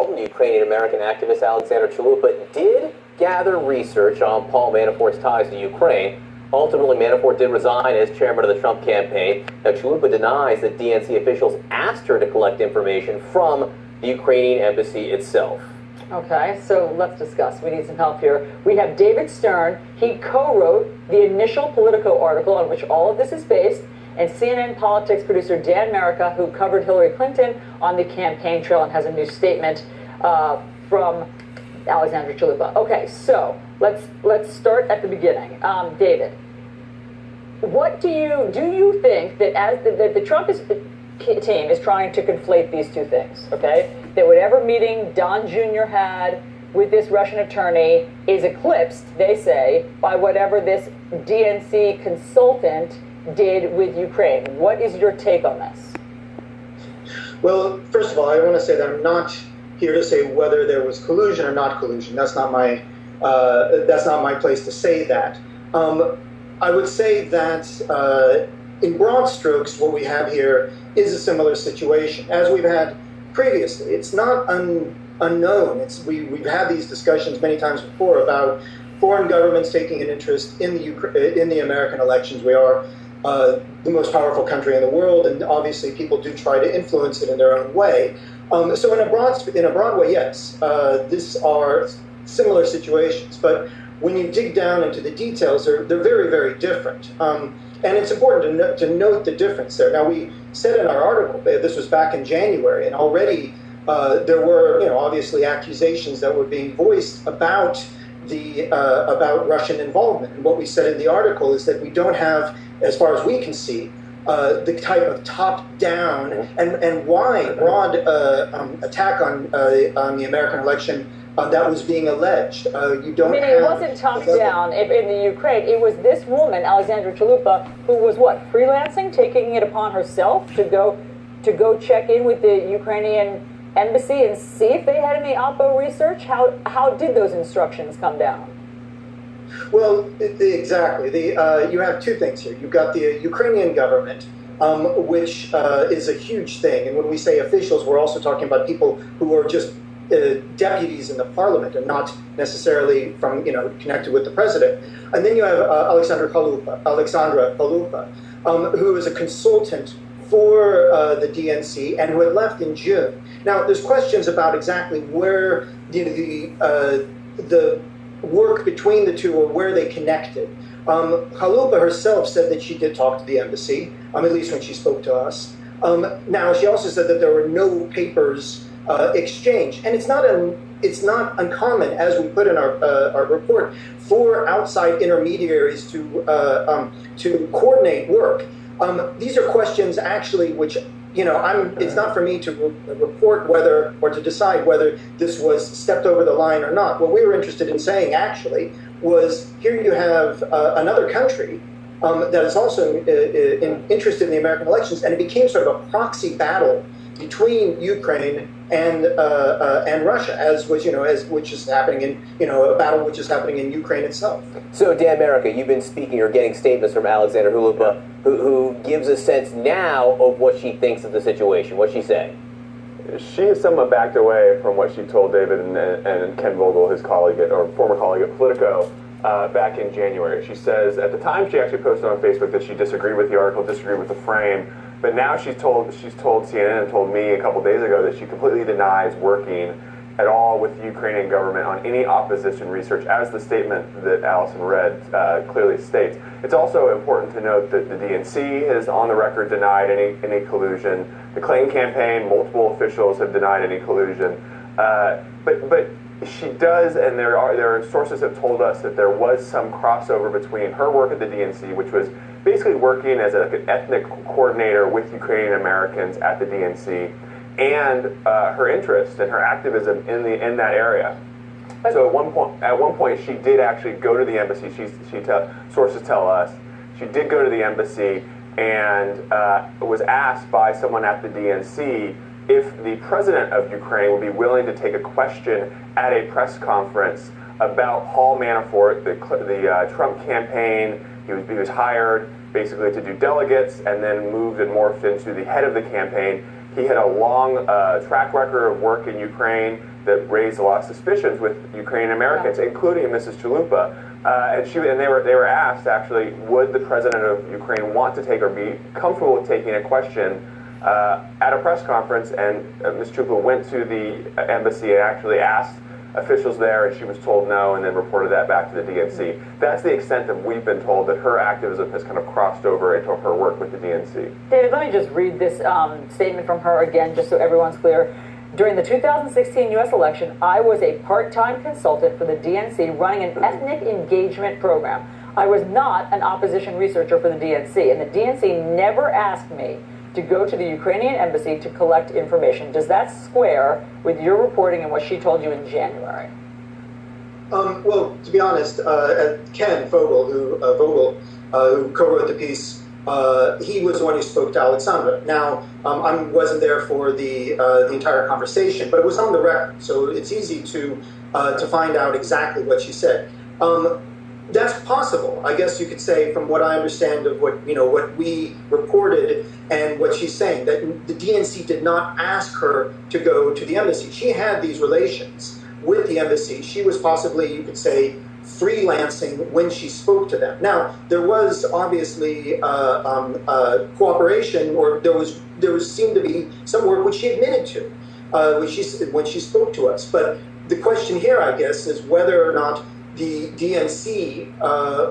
consultant, Ukrainian-American activist Alexander Chalupa, did gather research on Paul Manafort's ties to Ukraine. Ultimately, Manafort did resign as chairman of the Trump campaign. Now, Chalupa denies that DNC officials asked her to collect information from the Ukrainian embassy itself. Okay, so let's discuss. We need some help here. We have David Stern. He co-wrote the initial Politico article on which all of this is based, and CNN politics producer Dan Merica, who covered Hillary Clinton on the campaign trail and has a new statement from Alexandra Chalupa. Okay, so let's start at the beginning. David, what do you think that that the Trump team is trying to conflate these two things? Okay, that whatever meeting Don Jr. had with this Russian attorney is eclipsed, they say, by whatever this DNC consultant did with Ukraine. What is your take on this? Well, first of all, I want to say that I'm not here to say whether there was collusion or not collusion. That's not my place to say that. I would say that in broad strokes, what we have here is a similar situation as we've had previously. It's not unknown. We've had these discussions many times before about foreign governments taking an interest in the American elections. We are the most powerful country in the world, and obviously people do try to influence it in their own way. So in a broad way, yes, these are similar situations. But when you dig down into the details, they're very, very different. And it's important to note the difference there. Now, we said in our article, this was back in January, and already there were, obviously accusations that were being voiced about Russian involvement. And what we said in the article is that we don't have, as far as we can see, the type of top-down and wide, broad attack on the American election that was being alleged. You don't. I mean, it wasn't top-down in the Ukraine. It was this woman, Alexandra Chalupa, who was freelancing, taking it upon herself to go check in with the Ukrainian embassy and see if they had any Oppo research. How did those instructions come down? Well, exactly. You have two things here. You've got the Ukrainian government, which is a huge thing. And when we say officials, we're also talking about people who are just deputies in the parliament and not necessarily from connected with the president. And then you have Alexandra Chalupa, who is a consultant for the DNC and who had left in June. Now, there's questions about exactly where the work between the two or where they connected. Chalupa herself said that she did talk to the embassy, at least when she spoke to us. Now, she also said that there were no papers exchanged, and it's not uncommon, as we put in our report, for outside intermediaries to coordinate work. These are questions actually which it's not for me to report whether or to decide whether this was stepped over the line or not. What we were interested in saying actually was here you have another country that is also interested in the American elections, and it became sort of a proxy battle between Ukraine and Russia, which is happening in a battle which is happening in Ukraine itself. So Dan Merica, you've been speaking or getting statements from Alexandra Chalupa, who gives a sense now of what she thinks of the situation. What's she saying? She has somewhat backed away from what she told David and Ken Vogel, his colleague or former colleague at Politico, back in January. She says at the time she actually posted on Facebook that she disagreed with the article, disagreed with the frame. But now she's told CNN and told me a couple days ago that she completely denies working at all with the Ukrainian government on any opposition research, as the statement that Allison read clearly states. It's also important to note that the DNC has on the record denied any collusion. The Clinton campaign, multiple officials have denied any collusion. But she does, and there are sources have told us that there was some crossover between her work at the DNC, which was basically working as an ethnic coordinator with Ukrainian Americans at the DNC, and her interest and her activism in that area. So at one point, she did actually go to the embassy. Sources tell us she did go to the embassy and was asked by someone at the DNC if the president of Ukraine would be willing to take a question at a press conference about Paul Manafort, the Trump campaign. He was hired basically to do delegates and then moved and morphed into the head of the campaign. He had a long track record of work in Ukraine that raised a lot of suspicions with Ukrainian Americans, including Mrs. Chalupa. And they were asked, actually, would the president of Ukraine want to take or be comfortable with taking a question at a press conference, and Ms. Chalupa went to the embassy and actually asked officials there, and she was told no, and then reported that back to the DNC. That's the extent that we've been told that her activism has kind of crossed over into her work with the DNC. David, let me just read this statement from her again, just so everyone's clear. During the 2016 U.S. election, I was a part-time consultant for the DNC running an ethnic engagement program. I was not an opposition researcher for the DNC, and the DNC never asked me to go to the Ukrainian embassy to collect information. Does that square with your reporting and what she told you in January? Well, to be honest, Ken Vogel, who co-wrote the piece, he was the one who spoke to Alexandra. Now, I wasn't there for the entire conversation, but it was on the record, so it's easy to find out exactly what she said. That's possible, I guess you could say, from what I understand of what we reported and what she's saying, that the DNC did not ask her to go to the embassy. She had these relations with the embassy. She was possibly, you could say, freelancing when she spoke to them. Now, there was obviously cooperation, or there seemed to be some work which she admitted to when she spoke to us. But the question here, I guess, is whether or not the DNC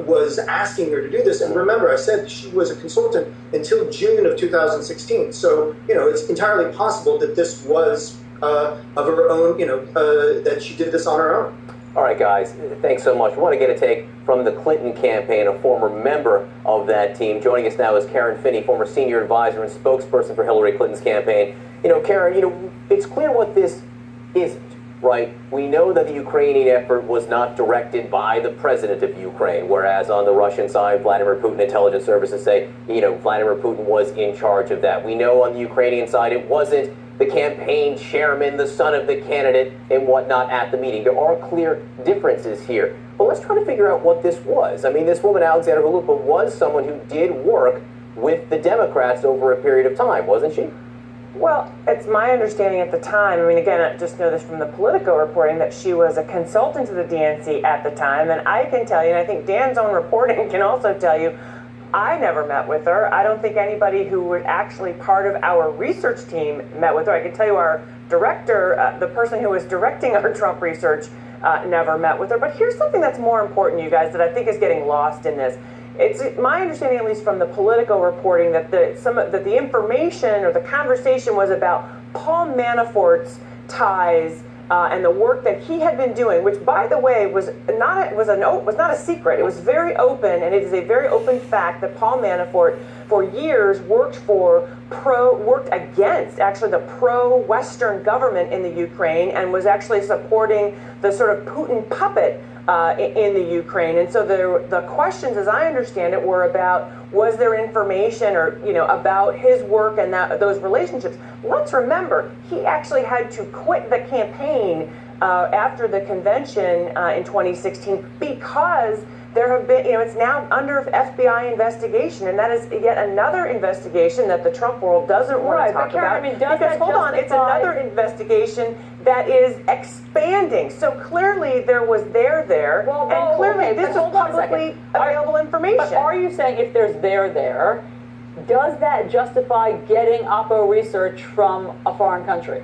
was asking her to do this. And remember, I said she was a consultant until June of 2016. So, it's entirely possible that this was of her own, that she did this on her own. All right, guys, thanks so much. We want to get a take from the Clinton campaign, a former member of that team. Joining us now is Karen Finney, former senior advisor and spokesperson for Hillary Clinton's campaign. Karen, it's clear what this isn't. Right, we know that the Ukrainian effort was not directed by the president of Ukraine, whereas on the Russian side, Vladimir Putin intelligence services say, Vladimir Putin was in charge of that. We know on the Ukrainian side it wasn't the campaign chairman, the son of the candidate, and whatnot at the meeting. There are clear differences here. But let's try to figure out what this was. I mean, this woman, Alexandra Chalupa, was someone who did work with the Democrats over a period of time, wasn't she? Well, it's my understanding at the time, again, I just know this from the Politico reporting, that she was a consultant to the DNC at the time, and I can tell you, and I think Dan's own reporting can also tell you, I never met with her. I don't think anybody who was actually part of our research team met with her. I can tell you our director, the person who was directing our Trump research, never met with her. But here's something that's more important, you guys, that I think is getting lost in this. It's my understanding, at least from the Politico reporting, that the information or the conversation was about Paul Manafort's ties and the work that he had been doing, which, by the way, was not a secret. It was very open, and it is a very open fact that Paul Manafort, for years, worked against actually the pro-Western government in the Ukraine, and was actually supporting the sort of Putin puppet in the Ukraine. And so the questions, as I understand it, were about, was there information or about his work and those relationships. Let's remember, he actually had to quit the campaign after the convention in 2016 because there have been, it's now under FBI investigation, and that is yet another investigation that the Trump world doesn't want to talk about. It's another investigation that is expanding. So clearly there was there, and clearly this is publicly available information. But are you saying if there's there, does that justify getting Oppo research from a foreign country?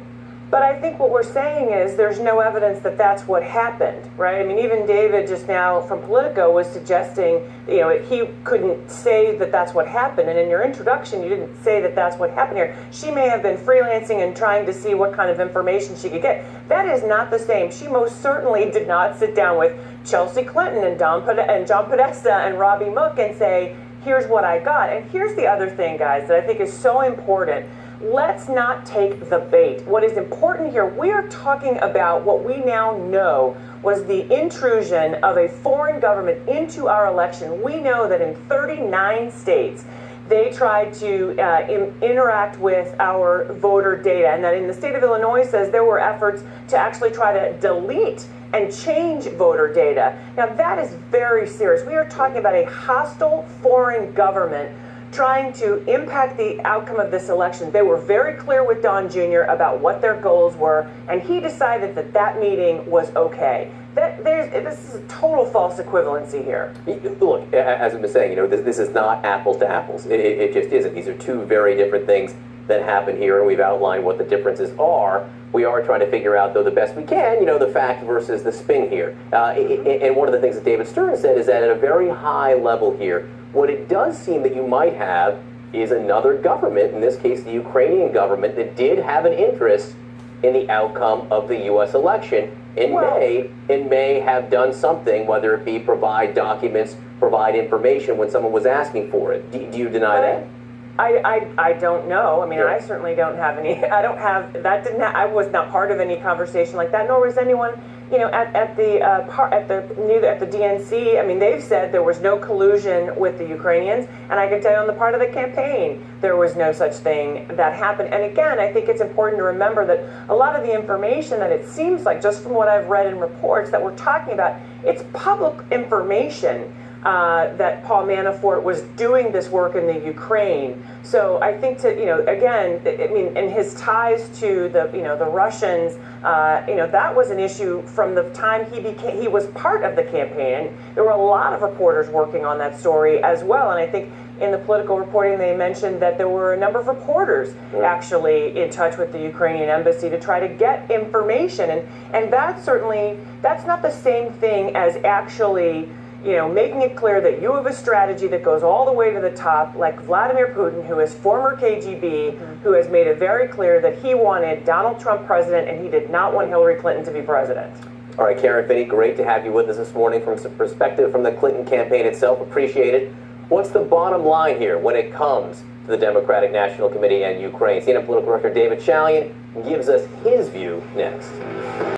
But I think what we're saying is there's no evidence that that's what happened, right? Even David just now from Politico was suggesting, he couldn't say that that's what happened. And in your introduction, you didn't say that that's what happened here. She may have been freelancing and trying to see what kind of information she could get. That is not the same. She most certainly did not sit down with Chelsea Clinton and John Podesta and Robbie Mook and say, here's what I got. And here's the other thing, guys, that I think is so important. Let's not take the bait. What is important here, we are talking about what we now know was the intrusion of a foreign government into our election. We know that in 39 states, they tried to interact with our voter data, and that in the state of Illinois says there were efforts to actually try to delete and change voter data. Now that is very serious. We are talking about a hostile foreign government trying to impact the outcome of this election. They were very clear with Don Jr. about what their goals were, and he decided that that meeting was okay. This is a total false equivalency here. Look, as I've been saying, this is not apples to apples. It just isn't. These are two very different things that happen here, and we've outlined what the differences are. We are trying to figure out, though, the best we can, the fact versus the spin here. And one of the things that David Stern said is that at a very high level here, what it does seem that you might have is another government, in this case the Ukrainian government, that did have an interest in the outcome of the U.S. election and may have done something, whether it be provide documents, provide information when someone was asking for it. Do you deny that? I don't know. I mean, I certainly don't have any. I don't have that. I was not part of any conversation like that, nor was anyone. At the DNC. I mean, they've said there was no collusion with the Ukrainians, and I can tell you on the part of the campaign, there was no such thing that happened. And again, I think it's important to remember that a lot of the information that it seems like, just from what I've read in reports that we're talking about, it's public information. That Paul Manafort was doing this work in the Ukraine. So I think again, I mean, and his ties to the Russians, that was an issue from the time he was part of the campaign. There were a lot of reporters working on that story as well. And I think in the political reporting, they mentioned that there were a number of reporters actually in touch with the Ukrainian embassy to try to get information. And that's not the same thing as actually making it clear that you have a strategy that goes all the way to the top, like Vladimir Putin, who is former KGB, who has made it very clear that he wanted Donald Trump president and he did not want Hillary Clinton to be president. All right, Karen Finney, great to have you with us this morning from some perspective from the Clinton campaign itself. Appreciate it. What's the bottom line here when it comes to the Democratic National Committee and Ukraine? CNN political director David Chalian gives us his view next.